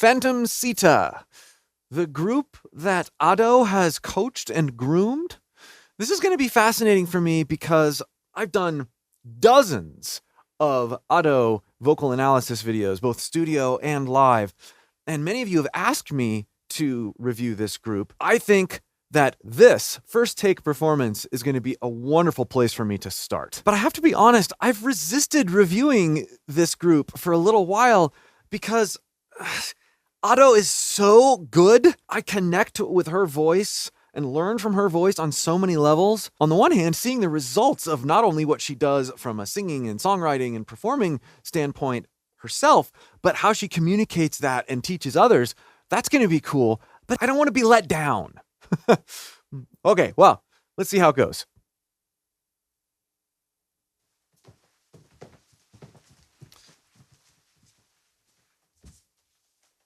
Phantom Siita, the group that Ado has coached and groomed. This is going to be fascinating for me because I've done dozens of Ado vocal analysis videos, both studio and live, and many of you have asked me to review this group. I think that this first take performance is going to be a wonderful place for me to start. But I have to be honest, I've resisted reviewing this group for a little while because Ado is so good. I connect with her voice and learn from her voice on so many levels. On the one hand, seeing the results of not only what she does from a singing and songwriting and performing standpoint herself, but how she communicates that and teaches others, that's going to be cool. But I don't want to be let down. Okay, well, let's see how it goes.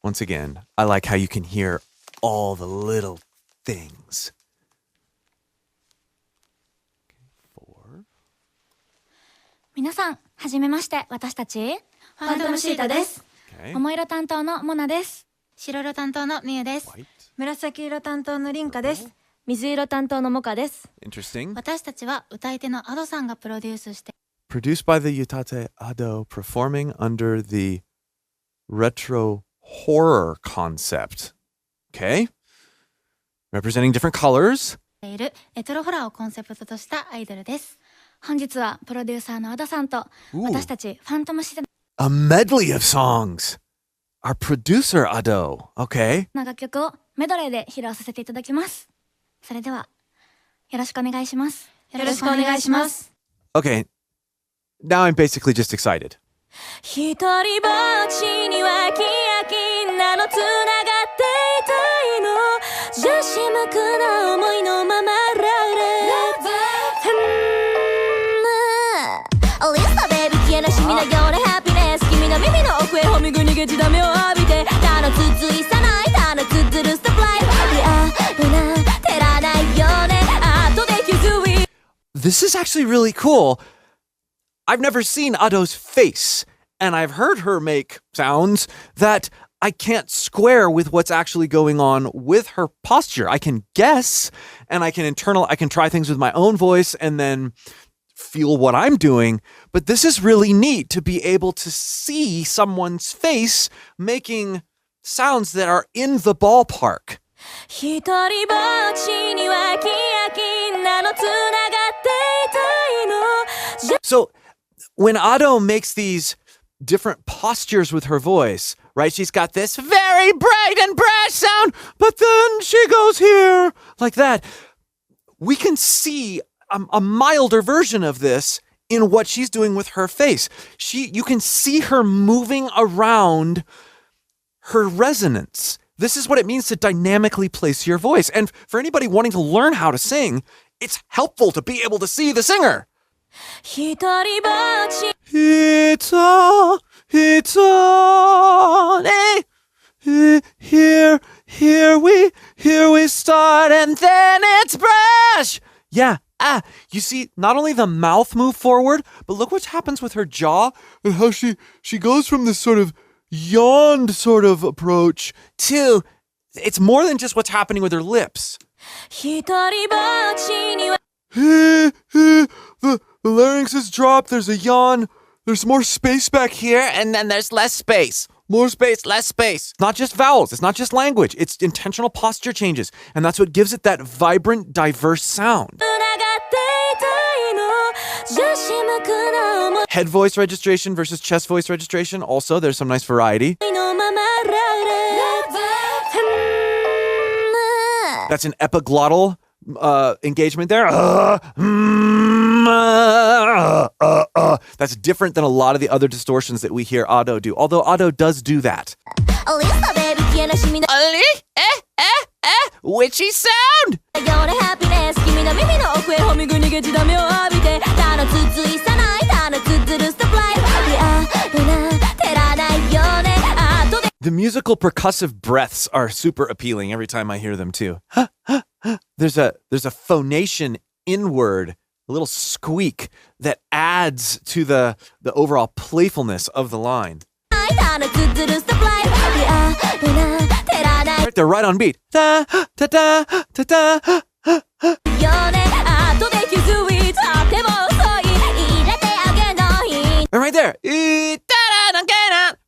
Once again, I like how you can hear all the little things. 4. 皆さん、はじめまして。私たちファントムシータです。桃色担当のモナです。白色担当のミユです。紫色担当のリンカです。水色担当のモカです。Interesting. 私たちは歌い手のアドさんがプロデュースして Produced by the Yutate Ado, performing under the retro horror concept. Okay. Representing different colors. いるレトロホラーをコンセプトとしたアイドルです。本日はプロデューサーのアドさんと私たちファントムシータ A medley of songs. Our producer Ado. Okay. の楽曲をメドレーで披露させていただきます。それではよろしくお願いします。よろしくお願いします。 Okay. Now I'm basically just excited. 一人ぼっちにはキヤキなのつながっていたいの女子無垢な思いのままラレリサベビ消えなしみなようなハピネス君の耳の奥へほみぐ逃げちダメを浴びてたのつついさないたのつづるストップライフリアルな照らないよね後で気づい This is actually really cool. I've never seen Ado's face, and I've heard her make sounds that I can't square with what's actually going on with her posture. I can guess, and I can try things with my own voice and then feel what I'm doing, but this is really neat to be able to see someone's face making sounds that are in the ballpark. So when Ado makes these different postures with her voice, right? She's got this very bright and brash sound, but then she goes here like that. We can see a milder version of this in what she's doing with her face. You can see her moving around her resonance. This is what it means to dynamically place your voice. And for anybody wanting to learn how to sing, it's helpful to be able to see the singer. Here we start, and then it's brash. Yeah. You see, not only the mouth move forward, but look what happens with her jaw and how she goes from this sort of yawned sort of approach to, it's more than just what's happening with her lips. The larynx is dropped, there's a yawn, there's more space back here, and then there's less space. More space, less space. Not just vowels, it's not just language, it's intentional posture changes, and that's what gives it that vibrant, diverse sound. Head voice registration versus chest voice registration, also there's some nice variety. That's an epiglottal engagement there. That's different than a lot of the other distortions that we hear Ado do, although Ado does do that. Witchy sound! The musical percussive breaths are super appealing every time I hear them too. There's a phonation inward, a little squeak that adds to the overall playfulness of the line. there, right on beat. Da, da, da, da, da. よね後で気づいたっても遅い入れてあげない And right there.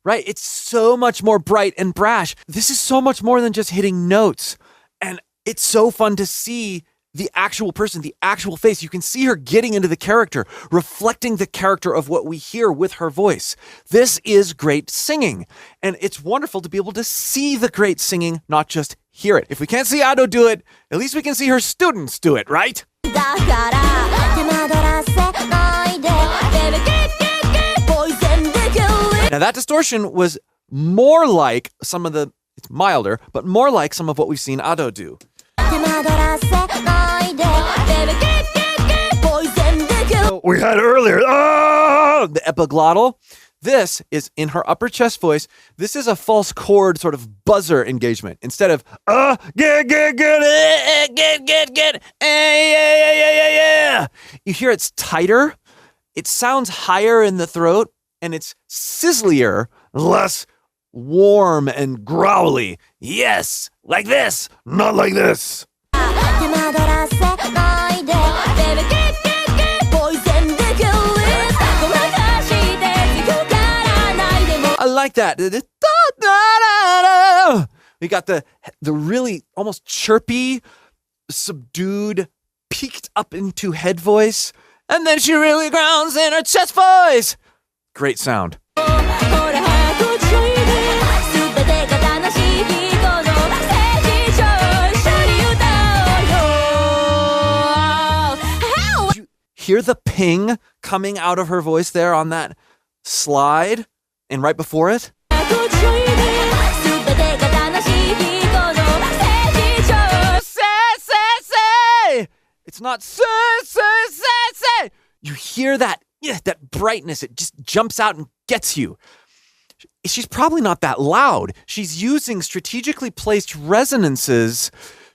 Right? It's so much more bright and brash. This is so much more than just hitting notes. And it's so fun to see the actual person, the actual face. You can see her getting into the character, reflecting the character of what we hear with her voice. This is great singing. And it's wonderful to be able to see the great singing, not just hear it. If we can't see Ado do it, at least we can see her students do it, right? だから手間取らせないで Baby get poison the killing Now that distortion was more like some of the, it's milder, but more like some of what we've seen Ado do. 手間取らせないで Baby get poison the killing We had earlier, the epiglottal. This is in her upper chest voice. This is a false chord sort of buzzer engagement. Instead of, yeah. You hear it's tighter. It sounds higher in the throat and it's sizzlier, less warm and growly. Yes, like this, not like this. 手間取らせないで Baby get poison the killing ごまかして聞くからないでも I like that. We got the really almost chirpy, subdued, peaked up into head voice. And then she really grounds in her chest voice. Great sound. ほら早く注意で全てが楽しいこのステージ上一緒に歌おうよ Did you hear the ping coming out of her voice there on that slide and right before it? 早く注意で全てが楽しいこのステージ上 Say. It's not say. You hear that? Yeah, that brightness. It just jumps out and gets you. She's probably not that loud. She's using strategically placed resonances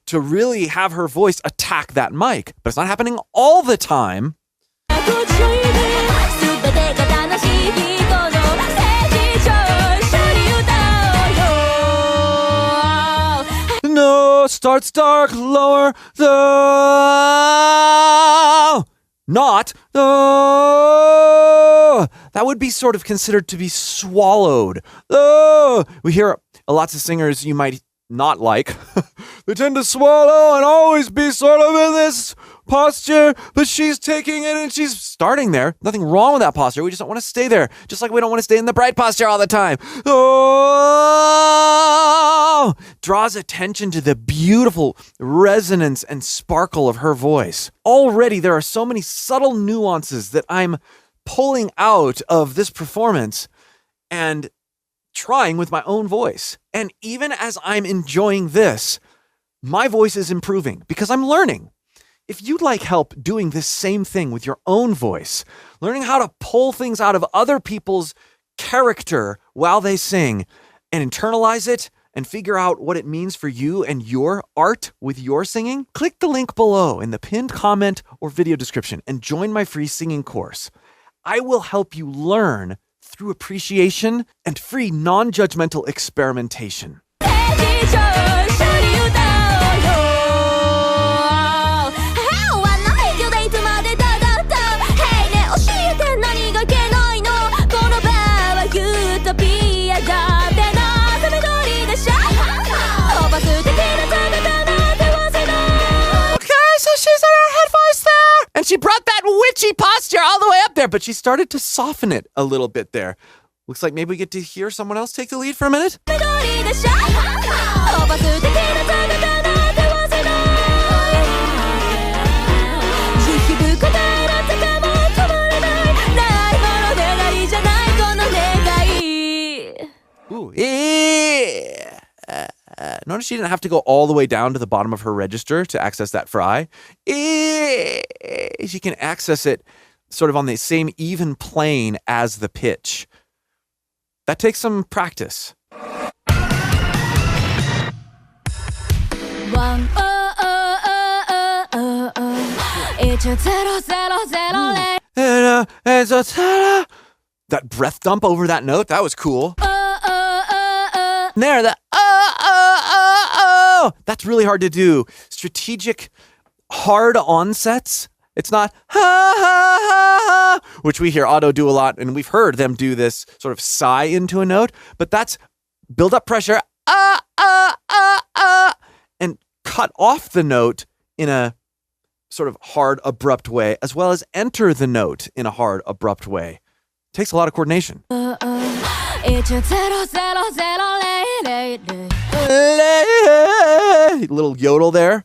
to really have her voice attack that mic. But it's not happening all the time. 早く注意で全てが楽しいこのステージ上一緒に歌おうよ No, starts dark, lower the... Not the... That would be sort of considered to be swallowed. We hear lots of singers you might not like. They tend to swallow and always be sort of in this posture, but she's taking it and she's starting there. Nothing wrong with that posture. We just don't want to stay there. Just like we don't want to stay in the bright posture all the time. Draws attention to the beautiful resonance and sparkle of her voice. Already there are so many subtle nuances that I'm pulling out of this performance and trying with my own voice. And even as I'm enjoying this, my voice is improving because I'm learning. If you'd like help doing this same thing with your own voice, learning how to pull things out of other people's character while they sing and internalize it and figure out what it means for you and your art with your singing, click the link below in the pinned comment or video description and join my free singing course. I will help you learn through appreciation and free non-judgmental experimentation. ステージ上一緒に歌おうよ One night you date までただった Hey ね教えて何がいけないのこの場はユートピアだってなさ緑でしょ飛ばす的な姿なんて忘れない Okay, so she's in her head voice there. And she brought that witchy posture all the way up there, but she started to soften it a little bit there. Looks like maybe we get to hear someone else take the lead for a minute. 緑でしょ飛ばす的な姿なんて忘れない響く答えなんてかも止まれないないもの願いじゃないこの願い Ooh, notice she didn't have to go all the way down to the bottom of her register to access that fry. She can access it sort of on the same even plane as the pitch. That takes some practice. 1000 That breath dump over that note, that was cool. There, no. That's really hard to do. Strategic, hard onsets. It's not ha ha ha ha, which we hear Otto do a lot, and we've heard them do this sort of sigh into a note, but that's build up pressure, and cut off the note in a sort of hard, abrupt way, as well as enter the note in a hard, abrupt way. Takes a lot of coordination. Little yodel there.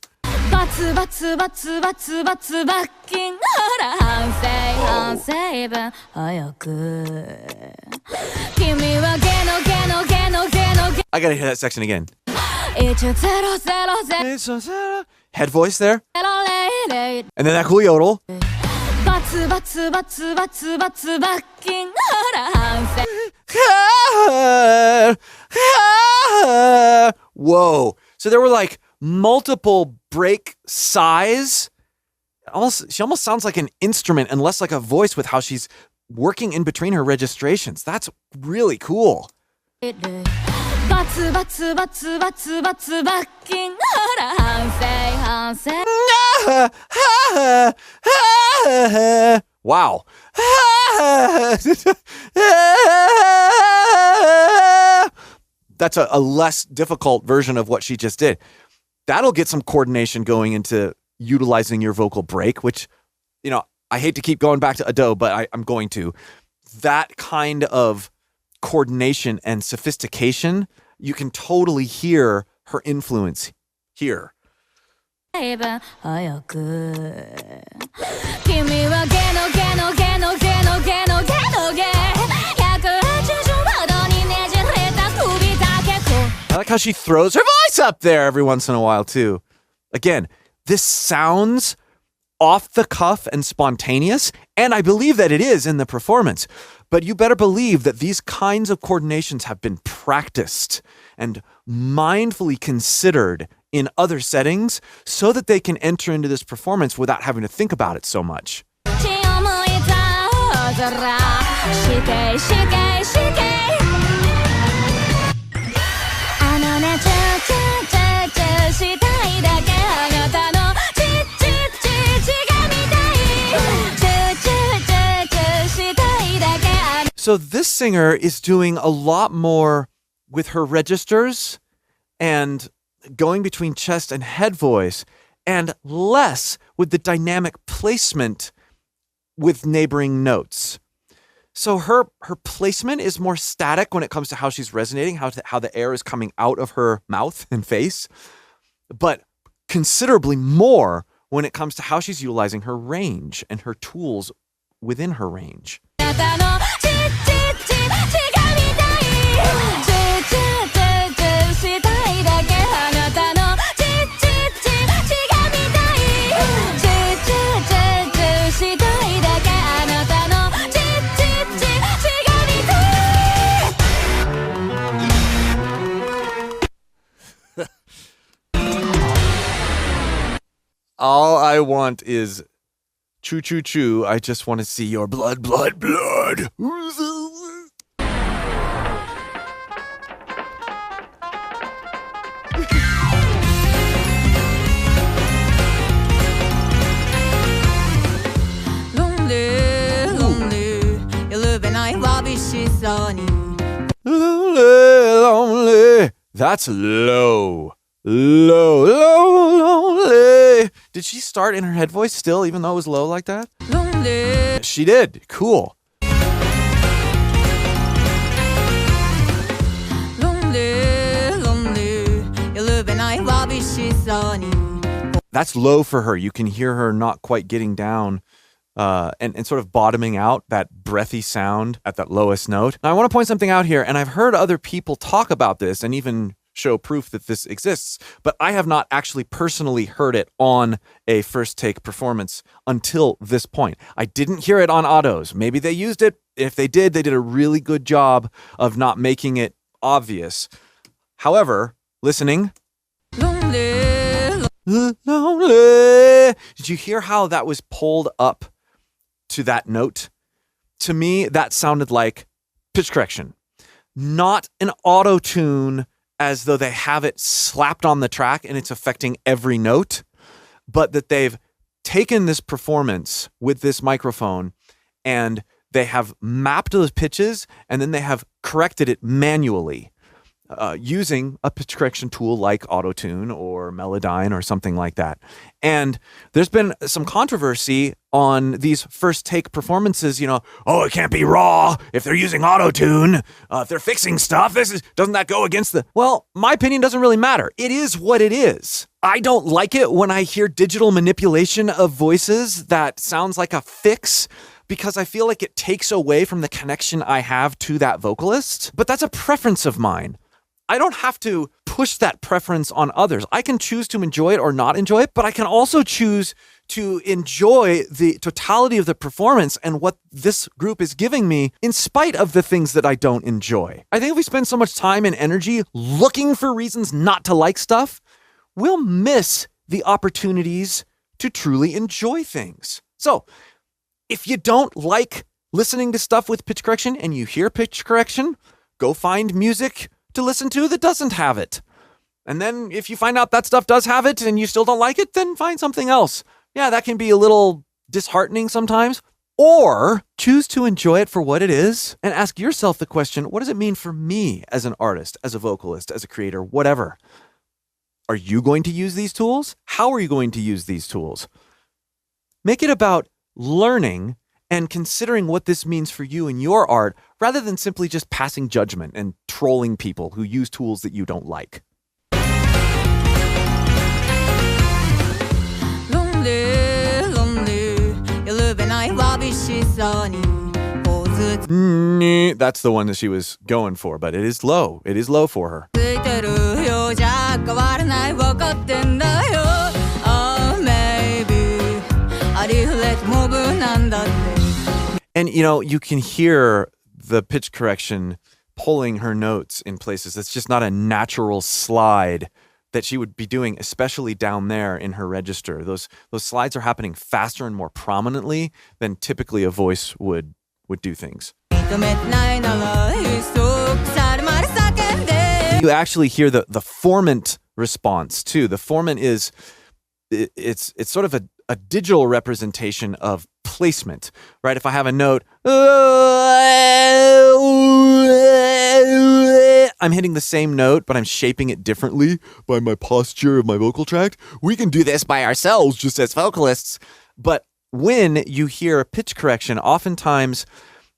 I gotta hear that section again. Head voice there. And then that cool yodel. Whoa. So there were like multiple break sighs. She almost sounds like an instrument and less like a voice with how she's working in between her registrations. That's really cool. Wow. That's a less difficult version of what she just did. That'll get some coordination going into utilizing your vocal break, which, you know, I hate to keep going back to Ado, but I'm going to. That kind of coordination and sophistication, you can totally hear her influence here. I like how she throws her voice up there every once in a while, too. Again, this sounds off the cuff and spontaneous, and I believe that it is in the performance. But you better believe that these kinds of coordinations have been practiced and mindfully considered in other settings so that they can enter into this performance without having to think about it so much. So this singer is doing a lot more with her registers and going between chest and head voice, and less with the dynamic placement with neighboring notes. So her placement is more static when it comes to how she's resonating, how the air is coming out of her mouth and face, but considerably more when it comes to how she's utilizing her range and her tools within her range. All I want is choo choo choo. I just want to see your blood, blood, blood. Lonely. That's low. Low, low, lonely. Did she start in her head voice still, even though it was low like that? Lonely. She did. Cool. Lonely, lonely. That's low for her. You can hear her not quite getting down and sort of bottoming out, that breathy sound at that lowest note. Now, I want to point something out here, and I've heard other people talk about this and even show proof that this exists, but I have not actually personally heard it on a first take performance until this point. I didn't hear it on Otto's. Maybe they used it. If they did a really good job of not making it obvious. However, listening. Lonely, lonely. Did you hear how that was pulled up to that note? To me, that sounded like pitch correction, not an auto tune as though they have it slapped on the track and it's affecting every note, but that they've taken this performance with this microphone and they have mapped those pitches and then they have corrected it manually using a pitch correction tool like Auto-Tune or Melodyne or something like that. And there's been some controversy on these first take performances, oh, it can't be raw if they're using Auto-Tune. If they're fixing stuff, doesn't that go against the... Well, my opinion doesn't really matter. It is what it is. I don't like it when I hear digital manipulation of voices that sounds like a fix, because I feel like it takes away from the connection I have to that vocalist. But that's a preference of mine. I don't have to push that preference on others. I can choose to enjoy it or not enjoy it, but I can also choose to enjoy the totality of the performance and what this group is giving me in spite of the things that I don't enjoy. I think if we spend so much time and energy looking for reasons not to like stuff, we'll miss the opportunities to truly enjoy things. So, if you don't like listening to stuff with pitch correction and you hear pitch correction, go find music to listen to that doesn't have it. And then if you find out that stuff does have it and you still don't like it, then find something else. Yeah, that can be a little disheartening sometimes. Or choose to enjoy it for what it is and ask yourself the question, what does it mean for me as an artist, as a vocalist, as a creator, whatever? Are you going to use these tools? How are you going to use these tools? Make it about learning and considering what this means for you and your art, rather than simply just passing judgment and trolling people who use tools that you don't like. That's the one that she was going for, but it is low. It is low for her. And, you can hear the pitch correction pulling her notes in places. That's just not a natural slide that she would be doing, especially down there in her register. Those slides are happening faster and more prominently than typically a voice would do things. You actually hear the formant response too. The formant is it's sort of a digital representation of placement, right? If I have a note, I'm hitting the same note, but I'm shaping it differently by my posture of my vocal tract. We can do this by ourselves just as vocalists. But when you hear a pitch correction, oftentimes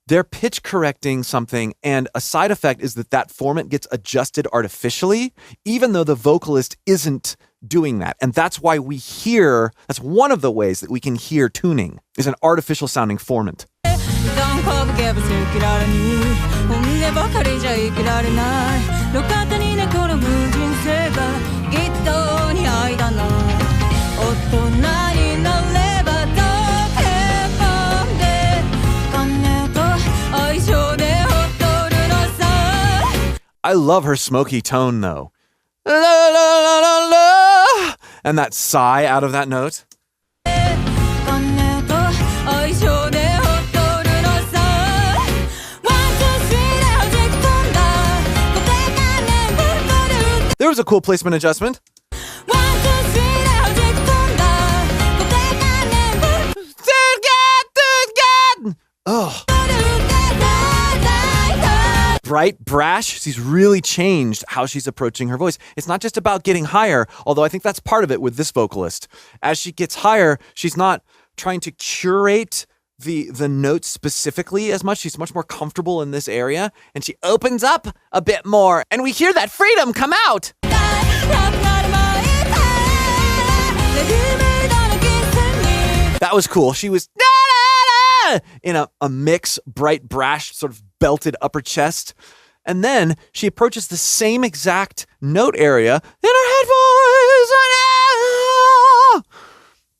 they're pitch correcting something, and a side effect is that formant gets adjusted artificially, even though the vocalist isn't doing that. And that's why that's one of the ways that we can hear tuning, is an artificial sounding formant. I love her smoky tone though. La, la, la, la, la. And that sigh out of that note. There was a cool placement adjustment. Oh. Bright, brash, she's really changed how she's approaching her voice. It's not just about getting higher, although I think that's part of it with this vocalist. As she gets higher, she's not trying to curate the notes specifically as much. She's much more comfortable in this area, and she opens up a bit more, and we hear that freedom come out. That was cool. She was in a mix, bright, brash, sort of belted upper chest. And then she approaches the same exact note area in her head voice.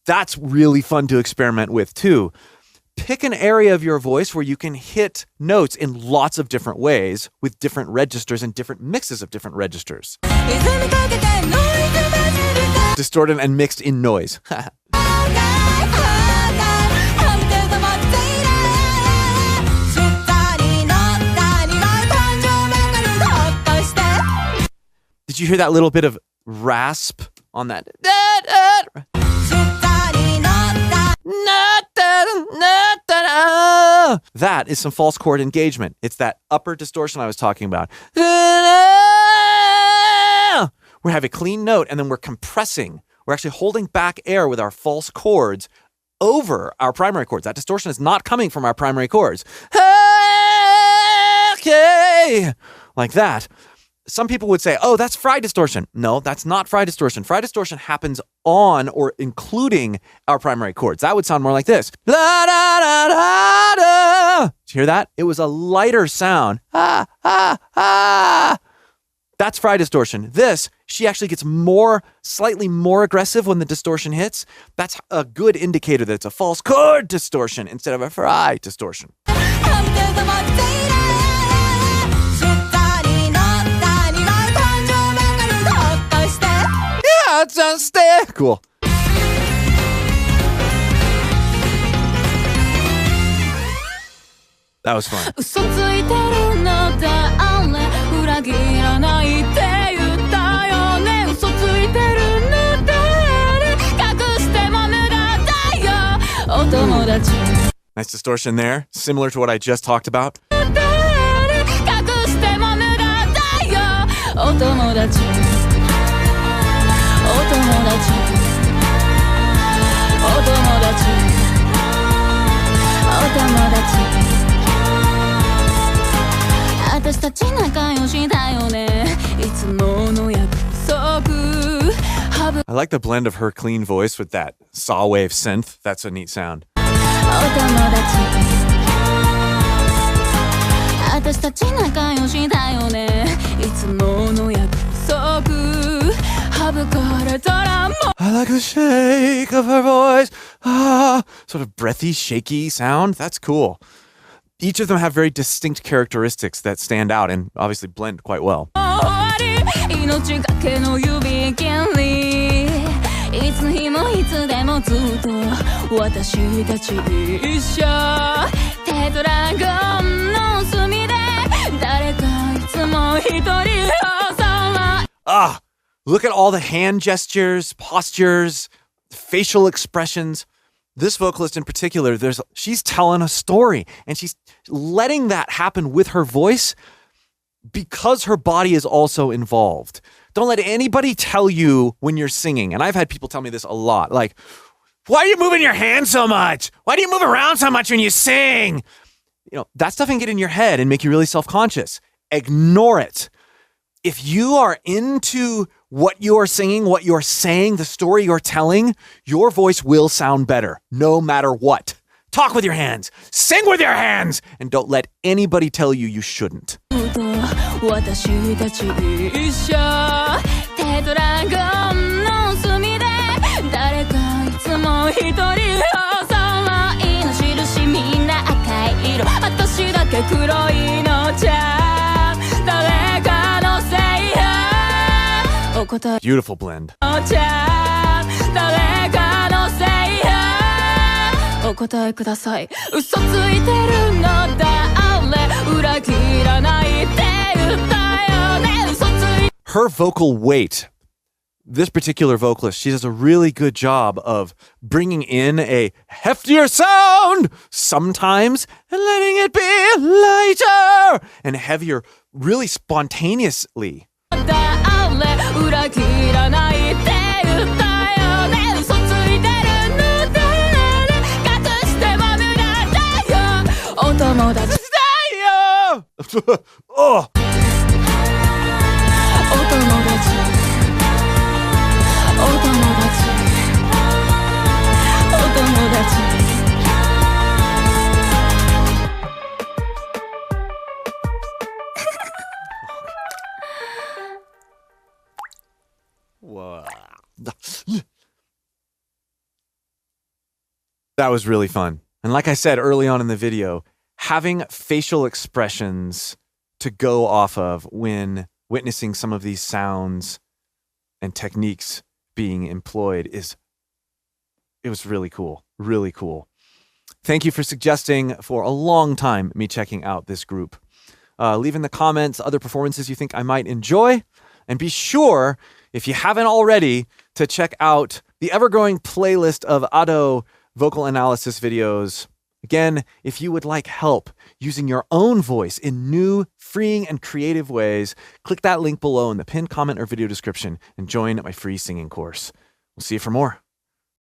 That's really fun to experiment with too. Pick an area of your voice where you can hit notes in lots of different ways with different registers and different mixes of different registers. Distorted and mixed in noise. Did you hear that little bit of rasp on that? That is some false chord engagement. It's that upper distortion I was talking about. We have a clean note and then we're compressing. We're actually holding back air with our false chords over our primary chords. That distortion is not coming from our primary chords. Okay. Like that. Some people would say, oh, that's fry distortion. No, that's not fry distortion. Fry distortion happens on or including our primary chords. That would sound more like this. La, da, da, da, da. Did you hear that? It was a lighter sound. Ah, ah, ah. That's fry distortion. This, she actually gets slightly more aggressive when the distortion hits. That's a good indicator that it's a false chord distortion instead of a fry distortion. Cool. That was fun. 嘘ついてるのであれ裏切らないって言ったよね嘘ついてるのであれ隠しても無駄だよお友達 Nice distortion there, similar to what I just talked about. 隠しても無駄だよお友達お友達お友達お友達私たち仲良しだよねいつもの約束 I like the blend of her clean voice with that saw wave synth. That's a neat sound. お友達私たち仲良しだよねいつもの約束省かれたらも I like the shake of her voice. Ah, sort of breathy, shaky sound. That's cool. Each of them have very distinct characteristics that stand out and obviously blend quite well. 終わり命がけの指切りいつ日もいつでもずっと私たち一緒テトラゴンの隅で誰かいつも一人をさ Ah, look at all the hand gestures, postures, facial expressions. This vocalist in particular, she's telling a story and she's letting that happen with her voice because her body is also involved. Don't let anybody tell you when you're singing. And I've had people tell me this a lot. Like, why are you moving your hands so much? Why do you move around so much when you sing? You know, that stuff can get in your head and make you really self-conscious. Ignore it. If you are into what you're singing, what you're saying, the story you're telling, your voice will sound better no matter what. Talk with your hands, sing with your hands, and don't let anybody tell you you shouldn't. 私たち一緒テトラゴンの隅で誰かいつも一人をさ愛の印みんな赤い色私だけ黒いのじゃ誰かのせいやお答え Beautiful blend. じゃ誰かのせいやお答えください嘘ついてるのだあれ裏切らないって言ったよね嘘つい Her vocal weight, this particular vocalist, she does a really good job of bringing in a heftier sound sometimes and letting it be lighter and heavier really spontaneously. だあれ裏切らないって言ったよね嘘ついてるのだあれ隠しても無駄だよお友達 Oh. お友達お友達お友達 Whoa. That was really fun. And like I said early on in the video, having facial expressions to go off of when witnessing some of these sounds and techniques being employed it was really cool. Really cool. Thank you for suggesting for a long time me checking out this group. Leave in the comments other performances you think I might enjoy. And be sure, if you haven't already, to check out the ever-growing playlist of Ado vocal analysis videos. Again, if you would like help using your own voice in new, freeing, and creative ways, click that link below in the pinned comment or video description and join my free singing course. We'll see you for more.